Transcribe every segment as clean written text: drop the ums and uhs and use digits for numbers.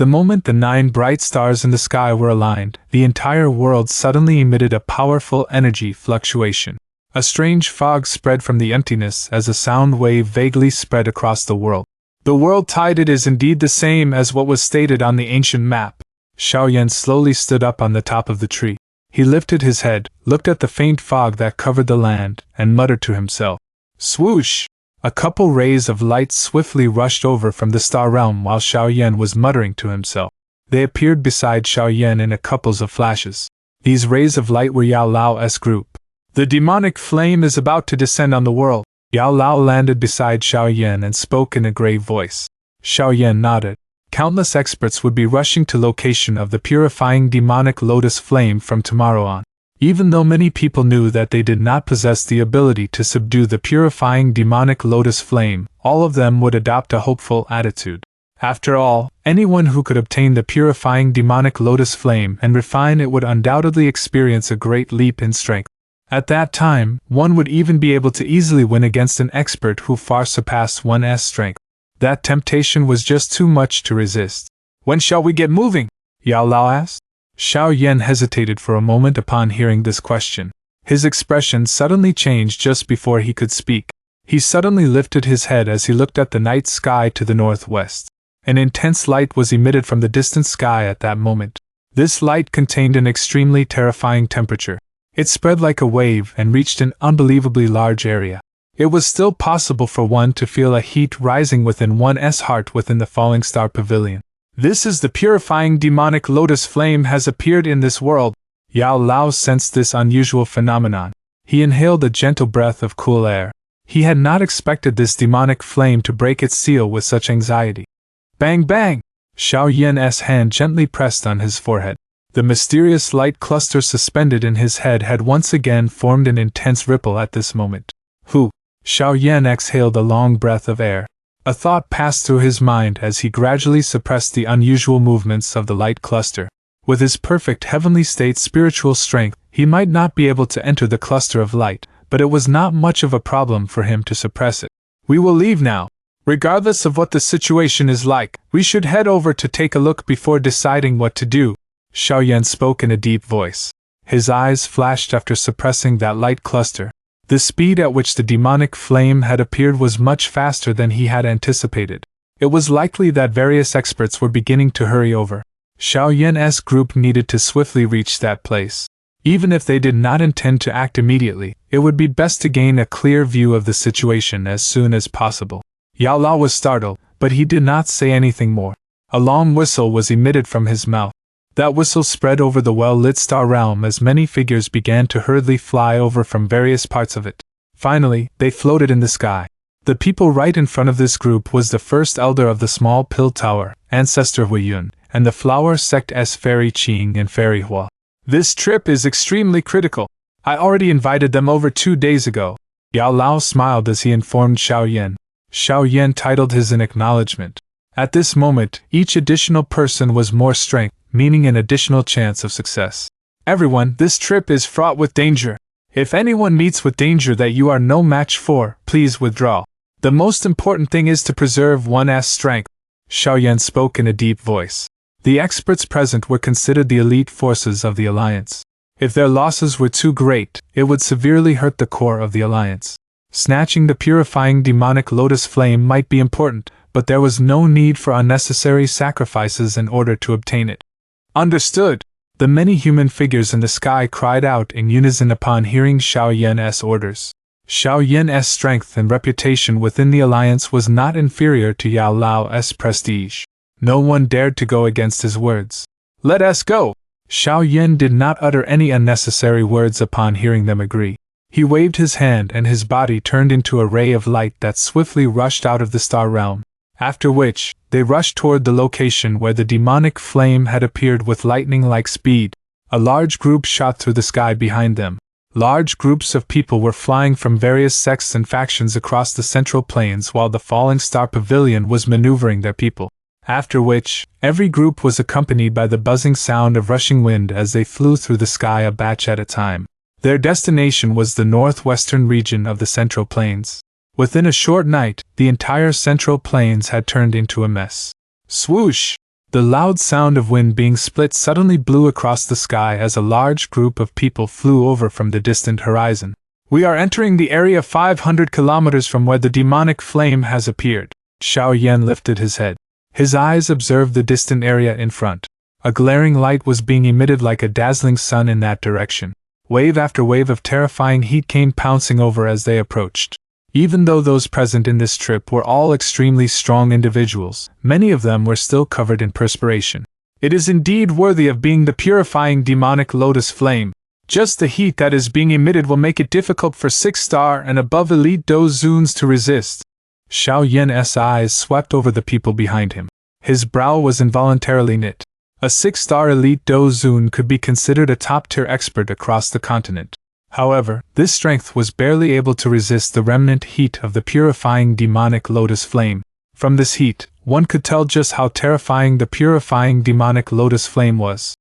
The moment the 9 bright stars in the sky were aligned, the entire world suddenly emitted a powerful energy fluctuation. A strange fog spread from the emptiness as a sound wave vaguely spread across the world. The world tide, it is indeed the same as what was stated on the ancient map. Xiaoyan slowly stood up on the top of the tree. He lifted his head, looked at the faint fog that covered the land, and muttered to himself. Swoosh! A couple rays of light swiftly rushed over from the star realm while Xiaoyan was muttering to himself. They appeared beside Xiaoyan in a couples of flashes. These rays of light were Yao Lao's group. The demonic flame is about to descend on the world. Yao Lao landed beside Xiaoyan and spoke in a grave voice. Xiaoyan nodded. Countless experts would be rushing to location of the purifying demonic lotus flame from tomorrow on. Even though many people knew that they did not possess the ability to subdue the purifying demonic lotus flame, all of them would adopt a hopeful attitude. After all, anyone who could obtain the purifying demonic lotus flame and refine it would undoubtedly experience a great leap in strength. At that time, one would even be able to easily win against an expert who far surpassed one's strength. That temptation was just too much to resist. When shall we get moving? Yao Lao asked. Xiaoyan hesitated for a moment upon hearing this question. His expression suddenly changed just before he could speak. He suddenly lifted his head as he looked at the night sky to the northwest. An intense light was emitted from the distant sky at that moment. This light contained an extremely terrifying temperature. It spread like a wave and reached an unbelievably large area. It was still possible for one to feel a heat rising within one's heart within the falling star pavilion. This is the purifying demonic lotus flame has appeared in this world. Yao Lao sensed this unusual phenomenon. He inhaled a gentle breath of cool air. He had not expected this demonic flame to break its seal with such anxiety. Bang bang! Xiaoyan's hand gently pressed on his forehead. The mysterious light cluster suspended in his head had once again formed an intense ripple at this moment. Hu! Xiaoyan exhaled a long breath of air. A thought passed through his mind as he gradually suppressed the unusual movements of the light cluster. With his perfect heavenly state spiritual strength, he might not be able to enter the cluster of light, but it was not much of a problem for him to suppress it. We will leave now. Regardless of what the situation is like, we should head over to take a look before deciding what to do. Xiaoyan spoke in a deep voice. His eyes flashed after suppressing that light cluster. The speed at which the demonic flame had appeared was much faster than he had anticipated. It was likely that various experts were beginning to hurry over. Xiaoyan's group needed to swiftly reach that place. Even if they did not intend to act immediately, it would be best to gain a clear view of the situation as soon as possible. Yao Lao was startled, but he did not say anything more. A long whistle was emitted from his mouth. That whistle spread over the well-lit star realm as many figures began to hurriedly fly over from various parts of it. Finally, they floated in the sky. The people right in front of this group was the first elder of the small pill tower, Ancestor Huiyun, and the flower sect's Fairy Qing and Fairy Hua. This trip is extremely critical. I already invited them over 2 days ago. Yao Lao smiled as he informed Xiaoyan. Xiaoyan titled his in acknowledgement. At this moment, each additional person was more strength, meaning an additional chance of success. Everyone, this trip is fraught with danger. If anyone meets with danger that you are no match for, please withdraw. The most important thing is to preserve one's strength. Xiaoyan spoke in a deep voice. The experts present were considered the elite forces of the Alliance. If their losses were too great, it would severely hurt the core of the Alliance. Snatching the purifying demonic lotus flame might be important, but there was no need for unnecessary sacrifices in order to obtain it. Understood! The many human figures in the sky cried out in unison upon hearing Xiaoyan's orders. Xiaoyan's strength and reputation within the Alliance was not inferior to Yao Lao's prestige. No one dared to go against his words. Let us go! Xiaoyan did not utter any unnecessary words upon hearing them agree. He waved his hand and his body turned into a ray of light that swiftly rushed out of the star realm. After which, they rushed toward the location where the demonic flame had appeared with lightning-like speed. A large group shot through the sky behind them. Large groups of people were flying from various sects and factions across the central plains while the falling star pavilion was maneuvering their people. After which, every group was accompanied by the buzzing sound of rushing wind as they flew through the sky a batch at a time. Their destination was the northwestern region of the Central Plains. Within a short night, the entire Central Plains had turned into a mess. Swoosh! The loud sound of wind being split suddenly blew across the sky as a large group of people flew over from the distant horizon. "We are entering the area 500 kilometers from where the demonic flame has appeared." Xiao Yan lifted his head. His eyes observed the distant area in front. A glaring light was being emitted like a dazzling sun in that direction. Wave after wave of terrifying heat came pouncing over as they approached. Even though those present in this trip were all extremely strong individuals, many of them were still covered in perspiration. "It is indeed worthy of being the purifying demonic lotus flame. Just the heat that is being emitted will make it difficult for 6-star and above elite Dozuns to resist." Xiao Yan's eyes swept over the people behind him. His brow was involuntarily knit. A 6-star elite Dozun could be considered a top-tier expert across the continent. However, this strength was barely able to resist the remnant heat of the purifying demonic lotus flame. From this heat, one could tell just how terrifying the purifying demonic lotus flame was.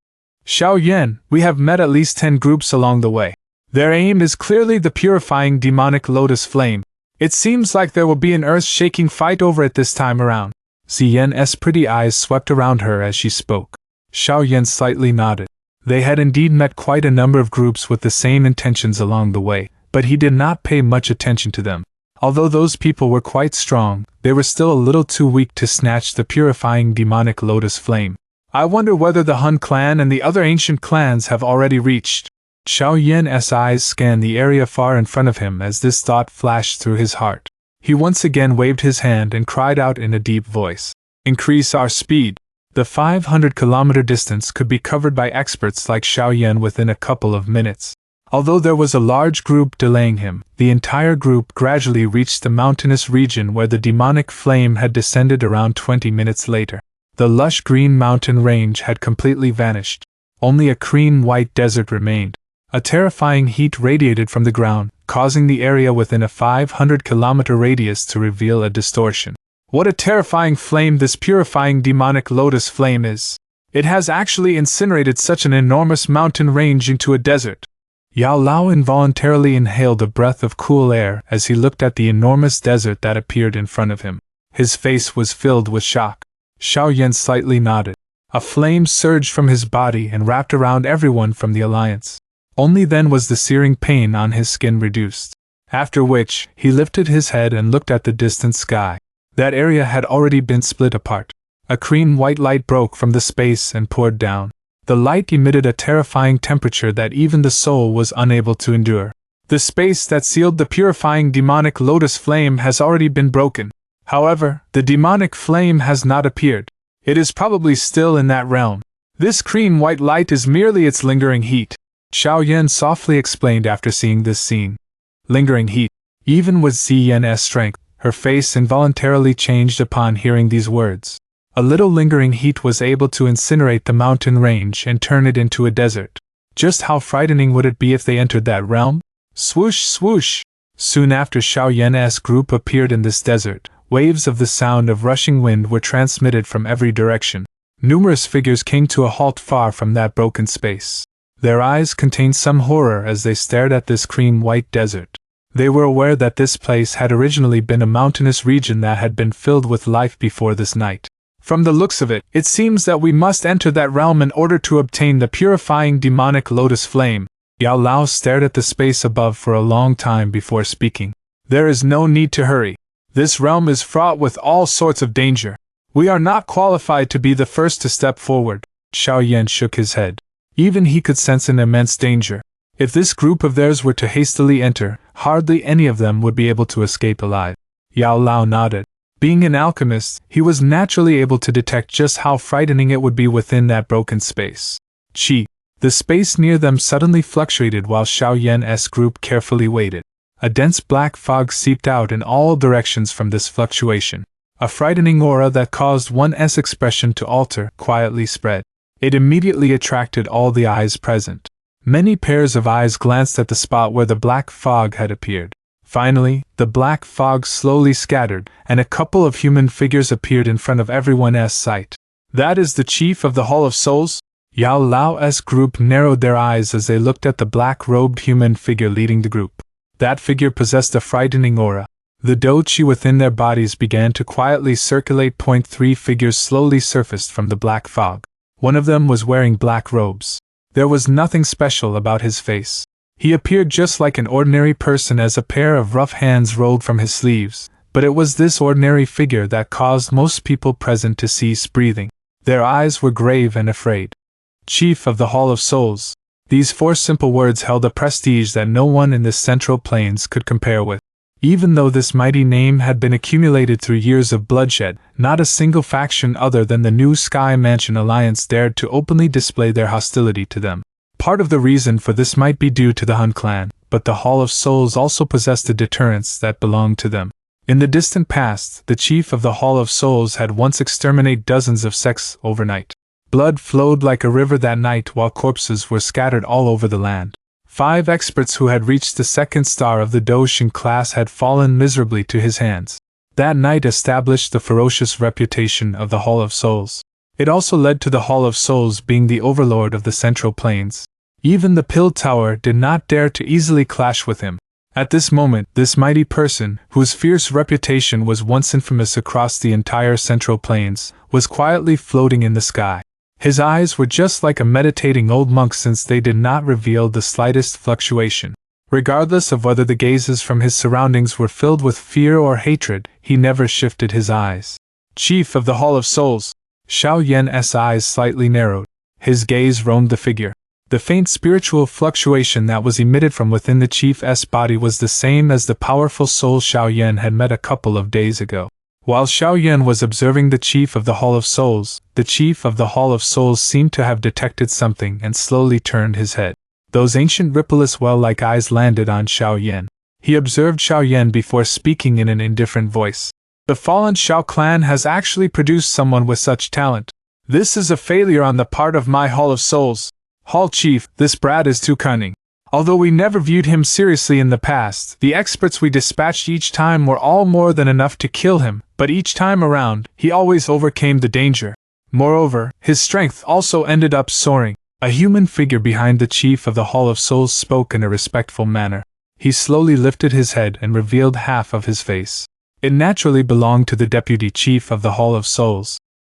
"Xiao Yan, we have met at least 10 groups along the way. Their aim is clearly the purifying demonic lotus flame. It seems like there will be an earth-shaking fight over it this time around." Ziyan's pretty eyes swept around her as she spoke. Xiao Yan slightly nodded. They had indeed met quite a number of groups with the same intentions along the way, but he did not pay much attention to them. Although those people were quite strong, they were still a little too weak to snatch the purifying demonic lotus flame. "I wonder whether the Hun clan and the other ancient clans have already reached." Xiao Yan's eyes scanned the area far in front of him as this thought flashed through his heart. He once again waved his hand and cried out in a deep voice, "Increase our speed." The 500-kilometer distance could be covered by experts like Xiao Yan within a couple of minutes. Although there was a large group delaying him, the entire group gradually reached the mountainous region where the demonic flame had descended around 20 minutes later. The lush green mountain range had completely vanished. Only a cream-white desert remained. A terrifying heat radiated from the ground, causing the area within a 500-kilometer radius to reveal a distortion. What a terrifying flame this purifying demonic lotus flame is! It has actually incinerated such an enormous mountain range into a desert. Yao Lao involuntarily inhaled a breath of cool air as he looked at the enormous desert that appeared in front of him. His face was filled with shock. Xiao Yan slightly nodded. A flame surged from his body and wrapped around everyone from the alliance. Only then was the searing pain on his skin reduced. After which, he lifted his head and looked at the distant sky. That area had already been split apart. A cream-white light broke from the space and poured down. The light emitted a terrifying temperature that even the soul was unable to endure. The space that sealed the purifying demonic lotus flame has already been broken. However, the demonic flame has not appeared. It is probably still in that realm. This cream-white light is merely its lingering heat. Xiao Yan softly explained after seeing this scene. Lingering heat. Even with Ziyan's strength, her face involuntarily changed upon hearing these words. A little lingering heat was able to incinerate the mountain range and turn it into a desert. Just how frightening would it be if they entered that realm? Swoosh, swoosh! Soon after Xiao Yan's group appeared in this desert, waves of the sound of rushing wind were transmitted from every direction. Numerous figures came to a halt far from that broken space. Their eyes contained some horror as they stared at this cream-white desert. They were aware that this place had originally been a mountainous region that had been filled with life before this night. "From the looks of it, it seems that we must enter that realm in order to obtain the purifying demonic lotus flame." Yao Lao stared at the space above for a long time before speaking. "There is no need to hurry. This realm is fraught with all sorts of danger. We are not qualified to be the first to step forward." Xiao Yan shook his head. Even he could sense an immense danger. If this group of theirs were to hastily enter, hardly any of them would be able to escape alive. Yao Lao nodded. Being an alchemist, he was naturally able to detect just how frightening it would be within that broken space. Chi. The space near them suddenly fluctuated while Xiao Yan's group carefully waited. A dense black fog seeped out in all directions from this fluctuation. A frightening aura that caused one's expression to alter quietly spread. It immediately attracted all the eyes present. Many pairs of eyes glanced at the spot where the black fog had appeared. Finally, the black fog slowly scattered, and a couple of human figures appeared in front of everyone's sight. "That is the chief of the Hall of Souls?" Yao Lao's group narrowed their eyes as they looked at the black-robed human figure leading the group. That figure possessed a frightening aura. The dou qi within their bodies began to quietly circulate. 3 figures slowly surfaced from the black fog. One of them was wearing black robes. There was nothing special about his face. He appeared just like an ordinary person as a pair of rough hands rolled from his sleeves, but it was this ordinary figure that caused most people present to cease breathing. Their eyes were grave and afraid. Chief of the Hall of Souls. These 4 simple words held a prestige that no one in the Central Plains could compare with. Even though this mighty name had been accumulated through years of bloodshed, not a single faction other than the New Sky Mansion Alliance dared to openly display their hostility to them. Part of the reason for this might be due to the Hun clan, but the Hall of Souls also possessed a deterrence that belonged to them. In the distant past, the chief of the Hall of Souls had once exterminated dozens of sects overnight. Blood flowed like a river that night while corpses were scattered all over the land. 5 experts who had reached the 2nd star of the Doshin class had fallen miserably to his hands. That night established the ferocious reputation of the Hall of Souls. It also led to the Hall of Souls being the overlord of the Central Plains. Even the Pill Tower did not dare to easily clash with him. At this moment, this mighty person, whose fierce reputation was once infamous across the entire Central Plains, was quietly floating in the sky. His eyes were just like a meditating old monk since they did not reveal the slightest fluctuation. Regardless of whether the gazes from his surroundings were filled with fear or hatred, he never shifted his eyes. Chief of the Hall of Souls. Xiao Yan's eyes slightly narrowed. His gaze roamed the figure. The faint spiritual fluctuation that was emitted from within the chief's body was the same as the powerful soul Xiao Yan had met a couple of days ago. While Xiao Yan was observing the chief of the Hall of Souls, the chief of the Hall of Souls seemed to have detected something and slowly turned his head. Those ancient rippleless well-like eyes landed on Xiao Yan. He observed Xiao Yan before speaking in an indifferent voice. The fallen Xiao clan has actually produced someone with such talent. This is a failure on the part of my Hall of Souls. Hall Chief, this brat is too cunning. Although we never viewed him seriously in the past, the experts we dispatched each time were all more than enough to kill him, but each time around, he always overcame the danger. Moreover, his strength also ended up soaring. A human figure behind the chief of the Hall of Souls spoke in a respectful manner. He slowly lifted his head and revealed half of his face. It naturally belonged to the deputy chief of the Hall of Souls.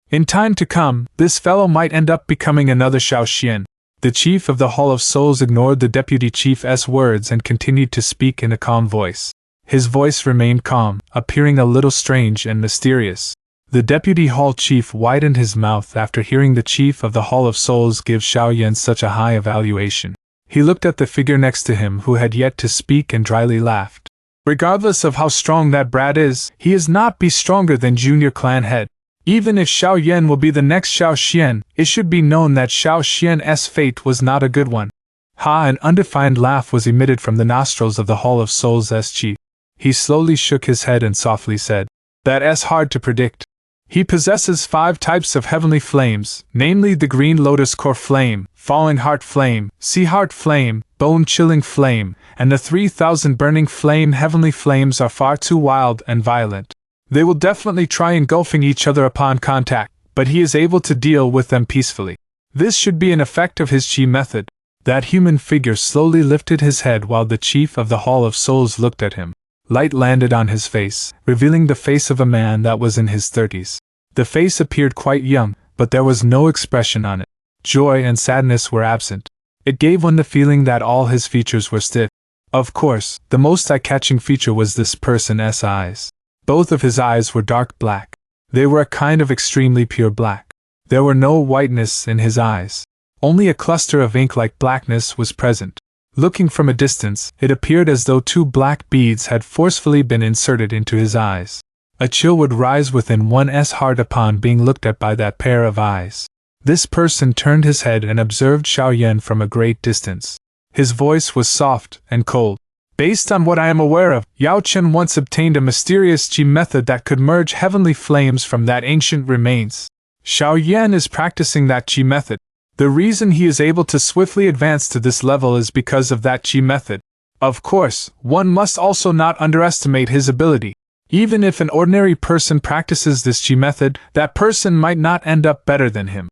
In time to come, this fellow might end up becoming another Xiao Xian. The chief of the Hall of Souls ignored the deputy chief's words and continued to speak in a calm voice. His voice remained calm, appearing a little strange and mysterious. The deputy hall chief widened his mouth after hearing the chief of the Hall of Souls give Xiao Yan such a high evaluation. He looked at the figure next to him who had yet to speak and dryly laughed. Regardless of how strong that brat is, he is not be stronger than junior clan head. Even if Xiao Yan will be the next Xiao Xian, it should be known that Xiao Xian's fate was not a good one. Ha! An undefined laugh was emitted from the nostrils of the Hall of Souls' chief. He slowly shook his head and softly said, "That's hard to predict. He possesses 5 types of heavenly flames, namely the Green Lotus Core Flame, Falling Heart Flame, Sea Heart Flame, Bone-Chilling Flame, and the 3,000 Burning Flame. Heavenly flames are far too wild and violent. They will definitely try engulfing each other upon contact, but he is able to deal with them peacefully. This should be an effect of his chi method." That human figure slowly lifted his head while the chief of the Hall of Souls looked at him. Light landed on his face, revealing the face of a man that was in his 30s. The face appeared quite young, but there was no expression on it. Joy and sadness were absent. It gave one the feeling that all his features were stiff. Of course, the most eye-catching feature was this person's eyes. Both of his eyes were dark black. They were a kind of extremely pure black. There were no whiteness in his eyes. Only a cluster of ink-like blackness was present. Looking from a distance, it appeared as though 2 black beads had forcefully been inserted into his eyes. A chill would rise within one's heart upon being looked at by that pair of eyes. This person turned his head and observed Xiao Yan from a great distance. His voice was soft and cold. "Based on what I am aware of, Yao Chen once obtained a mysterious chi method that could merge heavenly flames from that ancient remains. Xiao Yan is practicing that chi method. The reason he is able to swiftly advance to this level is because of that chi method. Of course, one must also not underestimate his ability. Even if an ordinary person practices this chi method, that person might not end up better than him."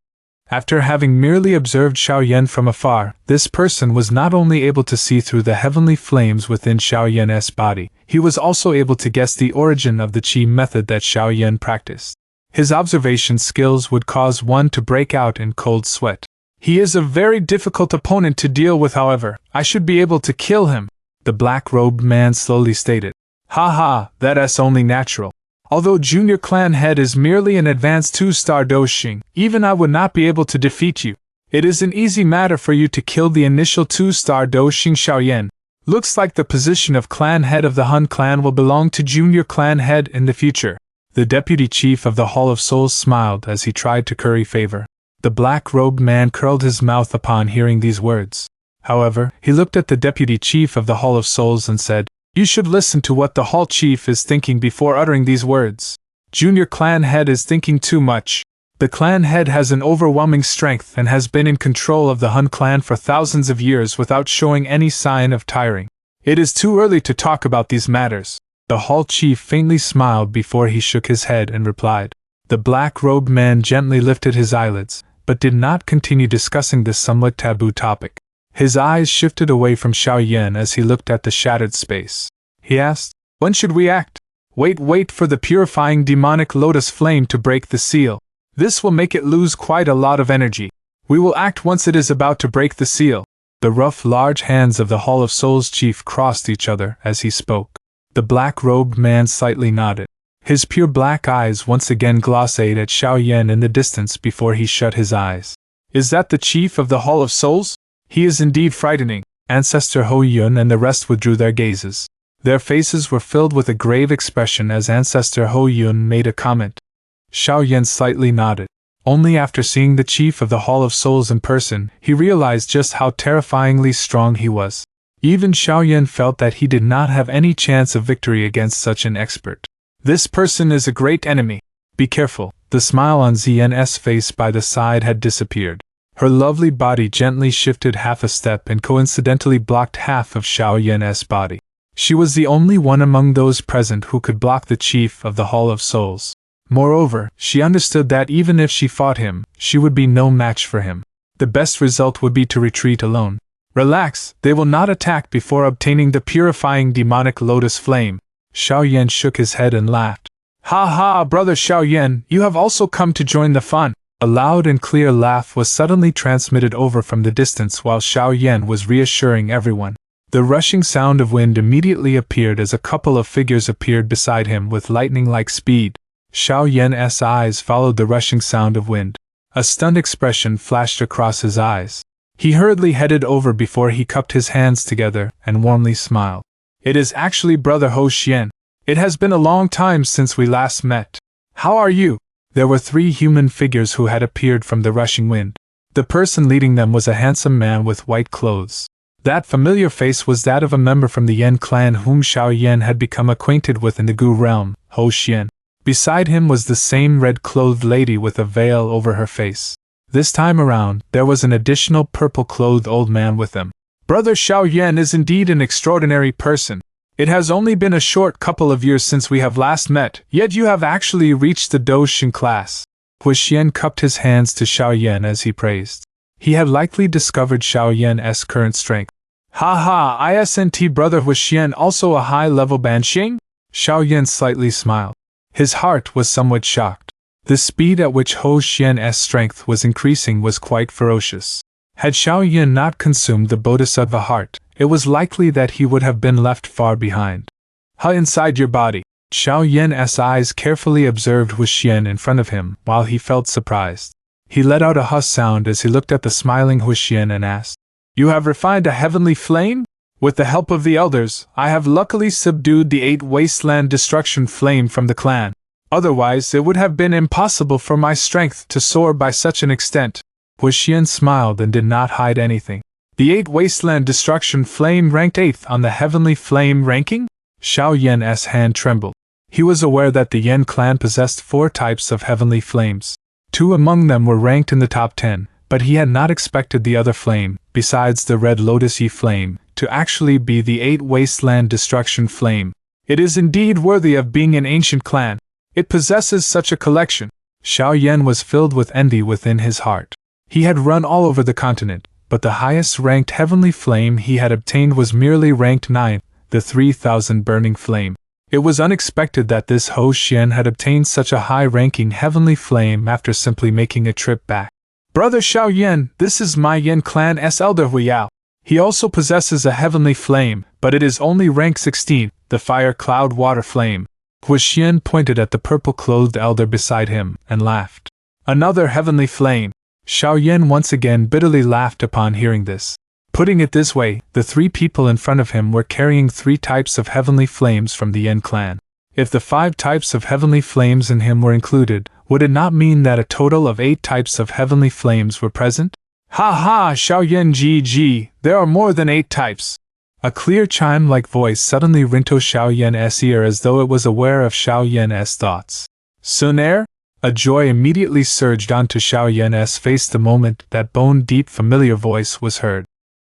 After having merely observed Xiao Yan from afar, this person was not only able to see through the heavenly flames within Xiao Yan's body, He was also able to guess the origin of the qi method that Xiao Yan practiced. His observation skills would cause one to break out in cold sweat. He is a very difficult opponent to deal with, however. I should be able to kill him, the black-robed man slowly stated. Ha ha, that's only natural. Although Junior Clan Head is merely an advanced 2-star Doshing, even I would not be able to defeat you. It is an easy matter for you to kill the initial 2-star Doshing Xiao Yan. Looks like the position of Clan Head of the Hun Clan will belong to Junior Clan Head in the future. The deputy chief of the Hall of Souls smiled as he tried to curry favor. The black-robed man curled his mouth upon hearing these words. However, he looked at the deputy chief of the Hall of Souls and said, "You should listen to what the Hall Chief is thinking before uttering these words. Junior Clan Head is thinking too much. The Clan Head has an overwhelming strength and has been in control of the Hun Clan for thousands of years without showing any sign of tiring. It is too early to talk about these matters." The Hall Chief faintly smiled before he shook his head and replied. The black-robed man gently lifted his eyelids, but did not continue discussing this somewhat taboo topic. His eyes shifted away from Xiao Yan as he looked at the shattered space. He asked, "When should we act?" Wait for the purifying demonic lotus flame to break the seal. This will make it lose quite a lot of energy. We will act once it is about to break the seal." The rough, large hands of the Hall of Souls chief crossed each other as he spoke. The black-robed man slightly nodded. His pure black eyes once again glossed at Xiao Yan in the distance before he shut his eyes. "Is that the chief of the Hall of Souls? He is indeed frightening." Ancestor Ho Yun and the rest withdrew their gazes. Their faces were filled with a grave expression as Ancestor Ho Yun made a comment. Xiao Yan slightly nodded. Only after seeing the chief of the Hall of Souls in person, he realized just how terrifyingly strong he was. Even Xiao Yan felt that he did not have any chance of victory against such an expert. "This person is a great enemy. Be careful." The smile on Zen's face by the side had disappeared. Her lovely body gently shifted half a step and coincidentally blocked half of Xiao Yan's body. She was the only one among those present who could block the chief of the Hall of Souls. Moreover, she understood that even if she fought him, she would be no match for him. The best result would be to retreat alone. "Relax, they will not attack before obtaining the purifying demonic lotus flame." Xiao Yan shook his head and laughed. "Ha ha, brother Xiao Yan, you have also come to join the fun." A loud and clear laugh was suddenly transmitted over from the distance while Xiao Yan was reassuring everyone. The rushing sound of wind immediately appeared as a couple of figures appeared beside him with lightning-like speed. Xiao Yan's eyes followed the rushing sound of wind. A stunned expression flashed across his eyes. He hurriedly headed over before he cupped his hands together and warmly smiled. "It is actually Brother Ho Xian. It has been a long time since we last met. How are you?" There were 3 human figures who had appeared from the rushing wind. The person leading them was a handsome man with white clothes. That familiar face was that of a member from the Yan clan whom Xiao Yan had become acquainted with in the Gu realm, Ho Xian. Beside him was the same red-clothed lady with a veil over her face. This time around, there was an additional purple-clothed old man with them. "Brother Xiao Yan is indeed an extraordinary person. It has only been a short couple of years since we have last met, yet you have actually reached the Doshing class." Hu Xian cupped his hands to Xiao Yan as he praised. He had likely discovered Xiao Yan's current strength. "Ha ha, isn't brother Hu Xian also a high-level Bansheng?" Xiao Yan slightly smiled. His heart was somewhat shocked. The speed at which Ho Xian's strength was increasing was quite ferocious. Had Xiao Yan not consumed the Bodhisattva heart, it was likely that he would have been left far behind. "Ha, inside your body." Xiao Yan's eyes carefully observed Hu Xian in front of him while he felt surprised. He let out a hush sound as he looked at the smiling Hu Xian and asked, "You have refined a heavenly flame? With the help of the elders, I have luckily subdued the 8 wasteland destruction flame from the clan. Otherwise, it would have been impossible for my strength to soar by such an extent." Hu Xian smiled and did not hide anything. "The 8 wasteland destruction flame ranked 8th on the heavenly flame ranking?" Xiao Yan's hand trembled. He was aware that the Yan clan possessed 4 types of heavenly flames. 2 among them were ranked in the top 10, but he had not expected the other flame, besides the red lotus-y flame, to actually be the 8 wasteland destruction flame. It is indeed worthy of being an ancient clan. It possesses such a collection. Xiao Yan was filled with envy within his heart. He had run all over the continent, but the highest ranked heavenly flame he had obtained was merely ranked 9th, the 3000 burning flame. It was unexpected that this Ho Xian had obtained such a high-ranking heavenly flame after simply making a trip back. Brother Xiao Yan, this is my Yan clan's elder Hu Yao. He also possesses a heavenly flame, but it is only rank 16, the fire cloud water flame. Hu Xian pointed at the purple-clothed elder beside him and laughed. Another heavenly flame. Xiao Yan once again bitterly laughed upon hearing this. Putting it this way, the 3 people in front of him were carrying 3 types of heavenly flames from the Yan clan. If the 5 types of heavenly flames in him were included, would it not mean that a total of 8 types of heavenly flames were present? Ha ha, Xiao Yan GG, there are more than 8 types. A clear chime-like voice suddenly rinto Xiao Yan's ear as though it was aware of Xiao Yan's thoughts. Sun Er? A joy immediately surged onto Xiao Yan's face the moment that bone-deep familiar voice was heard.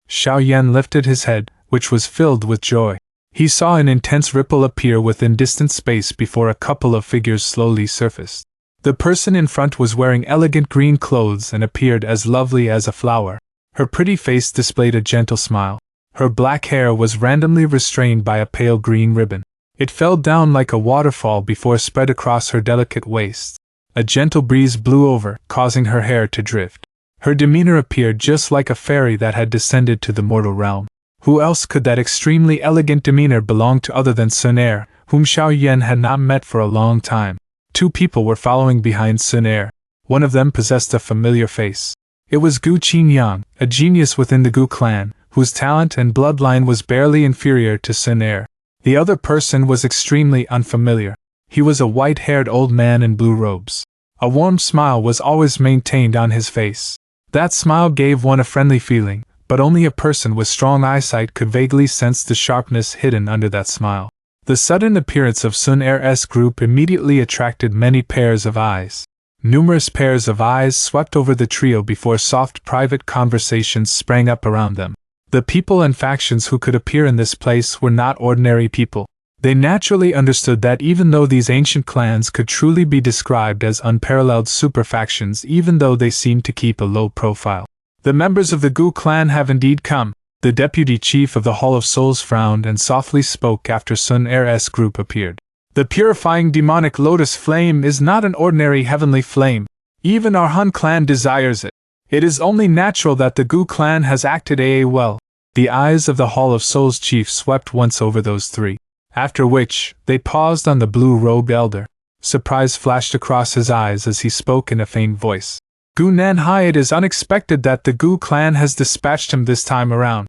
Xiao Yan lifted his head, which was filled with joy. He saw an intense ripple appear within distant space before a couple of figures slowly surfaced. The person in front was wearing elegant green clothes and appeared as lovely as a flower. Her pretty face displayed a gentle smile. Her black hair was randomly restrained by a pale green ribbon. It fell down like a waterfall before spread across her delicate waist. A gentle breeze blew over, causing her hair to drift. Her demeanor appeared just like a fairy that had descended to the mortal realm. Who else could that extremely elegant demeanor belong to other than Sun Er, whom Xiao Yan had not met for a long time? 2 people were following behind Sun Er. One of them possessed a familiar face. It was Gu Qingyang, a genius within the Gu clan, whose talent and bloodline was barely inferior to Sun Er. The other person was extremely unfamiliar. He was a white-haired old man in blue robes. A warm smile was always maintained on his face. That smile gave one a friendly feeling, but only a person with strong eyesight could vaguely sense the sharpness hidden under that smile. The sudden appearance of Sun Er's group immediately attracted many pairs of eyes. Numerous pairs of eyes swept over the trio before soft private conversations sprang up around them. The people and factions who could appear in this place were not ordinary people. They naturally understood that even though these ancient clans could truly be described as unparalleled superfactions, even though they seemed to keep a low profile. The members of the Gu clan have indeed come. The deputy chief of the Hall of Souls frowned and softly spoke after Sun Er's group appeared. The purifying demonic lotus flame is not an ordinary heavenly flame. Even our Han clan desires it. It is only natural that the Gu clan has acted well. The eyes of the Hall of Souls chief swept once over those 3. After which, they paused on the blue-robed elder. Surprise flashed across his eyes as he spoke in a faint voice. Gu Nanhai, it is unexpected that the Gu clan has dispatched him this time around.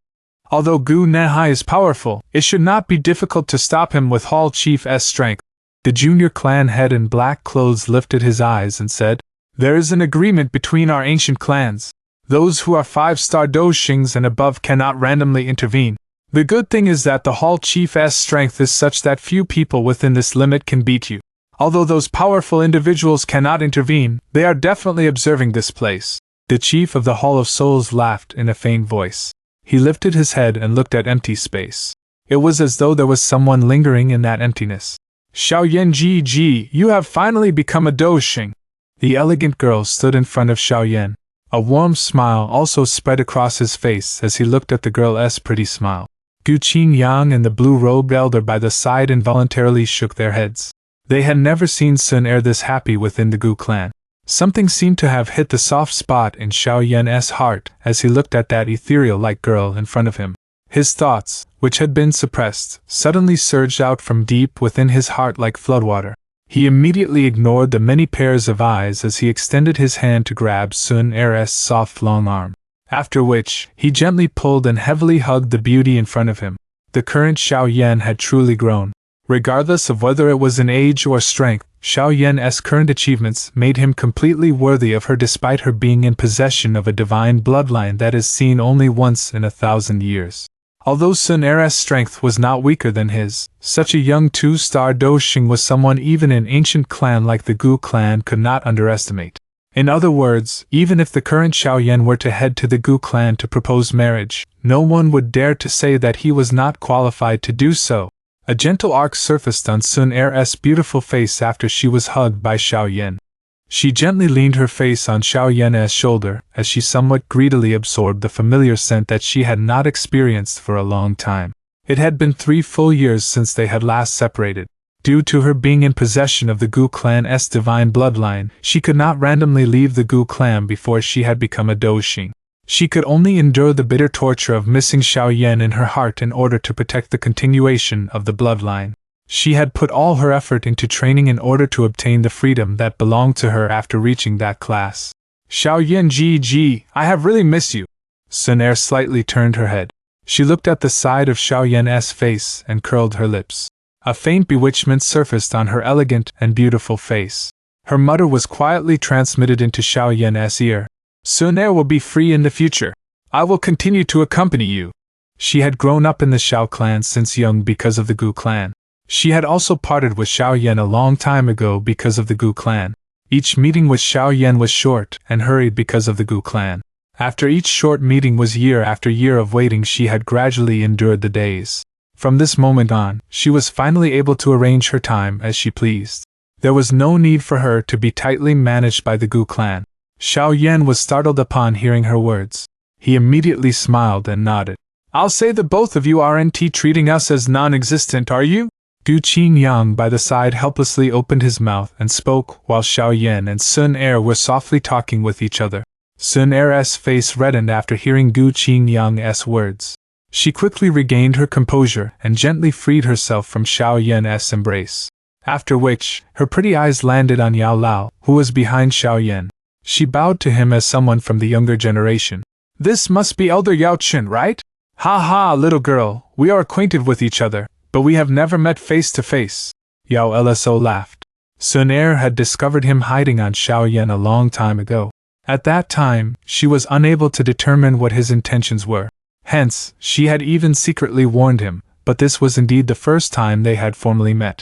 Although Gu Nanhai is powerful, it should not be difficult to stop him with Hall Chief's strength. The junior clan head in black clothes lifted his eyes and said, There is an agreement between our ancient clans. Those who are 5-star Doshings and above cannot randomly intervene. The good thing is that the Hall Chief's strength is such that few people within this limit can beat you. Although those powerful individuals cannot intervene, they are definitely observing this place. The chief of the Hall of Souls laughed in a faint voice. He lifted his head and looked at empty space. It was as though there was someone lingering in that emptiness. Xiao Yan GG, you have finally become a Doshing. The elegant girl stood in front of Xiao Yan. A warm smile also spread across his face as he looked at the girl's pretty smile. Gu Qingyang and the blue-robed elder by the side involuntarily shook their heads. They had never seen Sun Er this happy within the Gu clan. Something seemed to have hit the soft spot in Xiao Yan's heart as he looked at that ethereal-like girl in front of him. His thoughts, which had been suppressed, suddenly surged out from deep within his heart like floodwater. He immediately ignored the many pairs of eyes as he extended his hand to grab Sun Er's soft long arm. After which, he gently pulled and heavily hugged the beauty in front of him. The current Xiao Yan had truly grown. Regardless of whether it was in age or strength, Xiao Yan's current achievements made him completely worthy of her despite her being in possession of a divine bloodline that is seen only once in 1,000 years. Although Sun Er's strength was not weaker than his, such a young 2-star Doshing was someone even an ancient clan like the Gu clan could not underestimate. In other words, even if the current Xiao Yan were to head to the Gu clan to propose marriage, no one would dare to say that he was not qualified to do so. A gentle arc surfaced on Sun Er's beautiful face after she was hugged by Xiao Yan. She gently leaned her face on Xiao Yan's shoulder as she somewhat greedily absorbed the familiar scent that she had not experienced for a long time. It had been 3 full years since they had last separated. Due to her being in possession of the Gu clan's divine bloodline, she could not randomly leave the Gu clan before she had become a Doxing. She could only endure the bitter torture of missing Xiaoyan in her heart in order to protect the continuation of the bloodline. She had put all her effort into training in order to obtain the freedom that belonged to her after reaching that class. Xiaoyan GG, I have really missed you. Sun Er slightly turned her head. She looked at the side of Xiaoyan's face and curled her lips. A faint bewitchment surfaced on her elegant and beautiful face. Her mutter was quietly transmitted into Xiaoyan's ear. Sun Er will be free in the future. I will continue to accompany you. She had grown up in the Xiao clan since young because of the Gu clan. She had also parted with Xiaoyan a long time ago because of the Gu clan. Each meeting with Xiaoyan was short and hurried because of the Gu clan. After each short meeting was year after year of waiting, she had gradually endured the days. From this moment on, she was finally able to arrange her time as she pleased. There was no need for her to be tightly managed by the Gu clan. Xiaoyan was startled upon hearing her words. He immediately smiled and nodded. I'll say that both of you aren't treating us as non-existent, are you? Gu Qingyang by the side helplessly opened his mouth and spoke while Xiaoyan and Sun Er were softly talking with each other. Sun Er's face reddened after hearing Gu Qingyang's words. She quickly regained her composure and gently freed herself from Xiaoyan's embrace. After which, her pretty eyes landed on Yao Lao, who was behind Xiaoyan. She bowed to him as someone from the younger generation. This must be Elder Yao Chen, right? Ha ha, little girl, we are acquainted with each other, but we have never met face to face. Yao Lso laughed. Sun Er had discovered him hiding on Xiaoyan a long time ago. At that time, she was unable to determine what his intentions were. Hence, she had even secretly warned him, but this was indeed the first time they had formally met.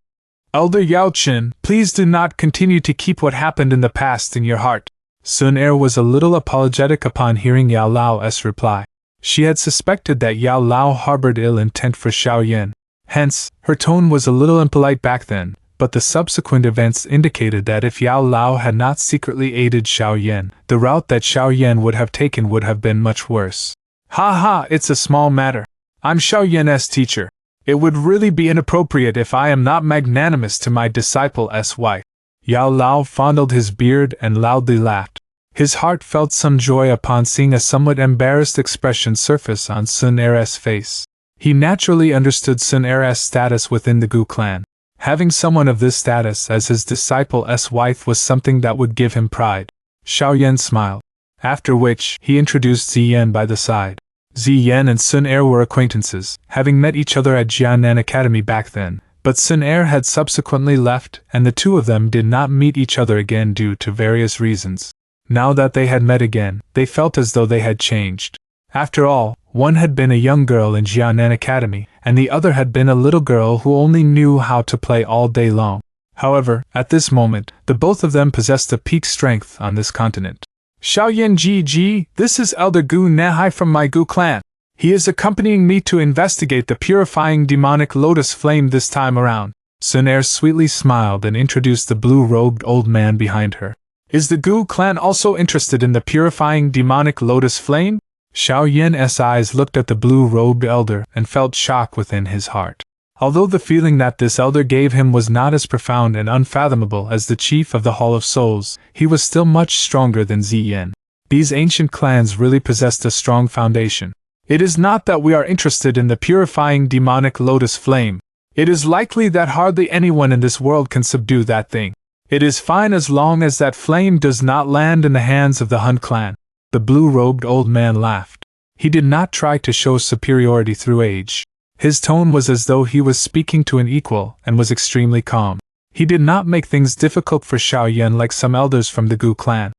Elder Yao Chen, please do not continue to keep what happened in the past in your heart. Sun Er was a little apologetic upon hearing Yao Lao's reply. She had suspected that Yao Lao harbored ill intent for Xiaoyan. Hence, her tone was a little impolite back then, but the subsequent events indicated that if Yao Lao had not secretly aided Xiaoyan, the route that Xiaoyan would have taken would have been much worse. Ha ha, it's a small matter. I'm Xiaoyan's teacher. It would really be inappropriate if I am not magnanimous to my disciple's wife. Yao Lao fondled his beard and loudly laughed. His heart felt some joy upon seeing a somewhat embarrassed expression surface on Sun Er's face. He naturally understood Sun Er's status within the Gu clan. Having someone of this status as his disciple's wife was something that would give him pride. Xiaoyan smiled. After which, he introduced Ziyan by the side. Ziyan and Sun Er were acquaintances, having met each other at Jianan Academy back then. But Sun Er had subsequently left, and the two of them did not meet each other again due to various reasons. Now that they had met again, they felt as though they had changed. After all, one had been a young girl in Jianan Academy, and the other had been a little girl who only knew how to play all day long. However, at this moment, the both of them possessed a peak strength on this continent. Xiaoyan GG, this is Elder Gu Nehai from my Gu clan. He is accompanying me to investigate the purifying demonic lotus flame this time around. Sun Er sweetly smiled and introduced the blue-robed old man behind her. Is the Gu clan also interested in the purifying demonic lotus flame? Xiaoyan's eyes looked at the blue-robed elder and felt shock within his heart. Although the feeling that this elder gave him was not as profound and unfathomable as the chief of the Hall of Souls, he was still much stronger than Ziyan. These ancient clans really possessed a strong foundation. It is not that we are interested in the purifying demonic lotus flame. It is likely that hardly anyone in this world can subdue that thing. It is fine as long as that flame does not land in the hands of the Hun clan. The blue-robed old man laughed. He did not try to show superiority through age. His tone was as though he was speaking to an equal and was extremely calm. He did not make things difficult for Xiaoyan like some elders from the Gu clan.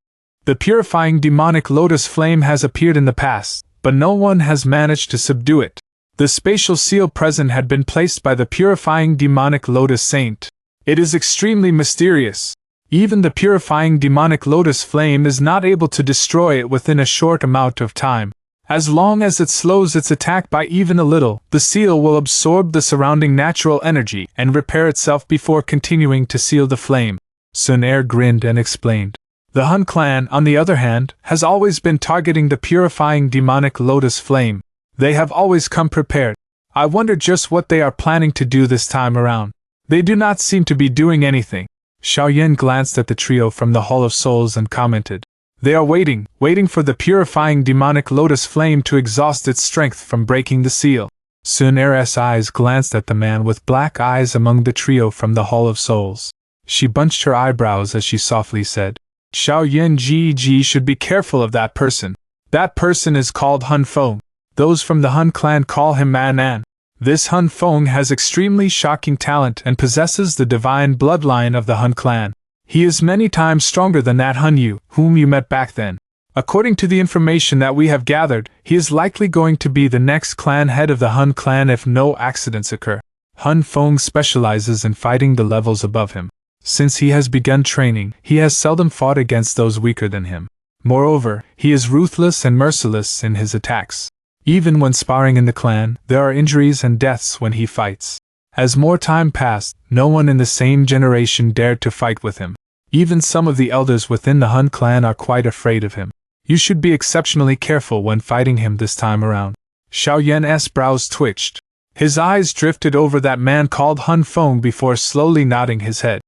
The purifying demonic lotus flame has appeared in the past, but no one has managed to subdue it. The spatial seal present had been placed by the purifying demonic lotus saint. It is extremely mysterious. Even the purifying demonic lotus flame is not able to destroy it within a short amount of time. As long as it slows its attack by even a little, the seal will absorb the surrounding natural energy and repair itself before continuing to seal the flame. Sun Er grinned and explained. The Hun clan, on the other hand, has always been targeting the purifying demonic lotus flame. They have always come prepared. I wonder just what they are planning to do this time around. They do not seem to be doing anything. Xiaoyan glanced at the trio from the Hall of Souls and commented. They are waiting for the purifying demonic lotus flame to exhaust its strength from breaking the seal. Sun Er's eyes glanced at the man with black eyes among the trio from the Hall of Souls. She bunched her eyebrows as she softly said, Xiaoyan Ji should be careful of that person. That person is called Hun Feng. Those from the Hun clan call him Man An. This Hun Feng has extremely shocking talent and possesses the divine bloodline of the Hun clan. He is many times stronger than that Hun Yu, whom you met back then. According to the information that we have gathered, he is likely going to be the next clan head of the Hun clan if no accidents occur. Hun Feng specializes in fighting the levels above him. Since he has begun training, he has seldom fought against those weaker than him. Moreover, he is ruthless and merciless in his attacks. Even when sparring in the clan, there are injuries and deaths when he fights. As more time passed, no one in the same generation dared to fight with him. Even some of the elders within the Hun clan are quite afraid of him. You should be exceptionally careful when fighting him this time around. Xiaoyan's brows twitched. His eyes drifted over that man called Hun Feng before slowly nodding his head.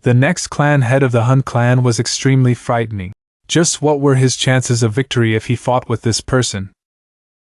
The next clan head of the Hun clan was extremely frightening. Just what were his chances of victory if he fought with this person?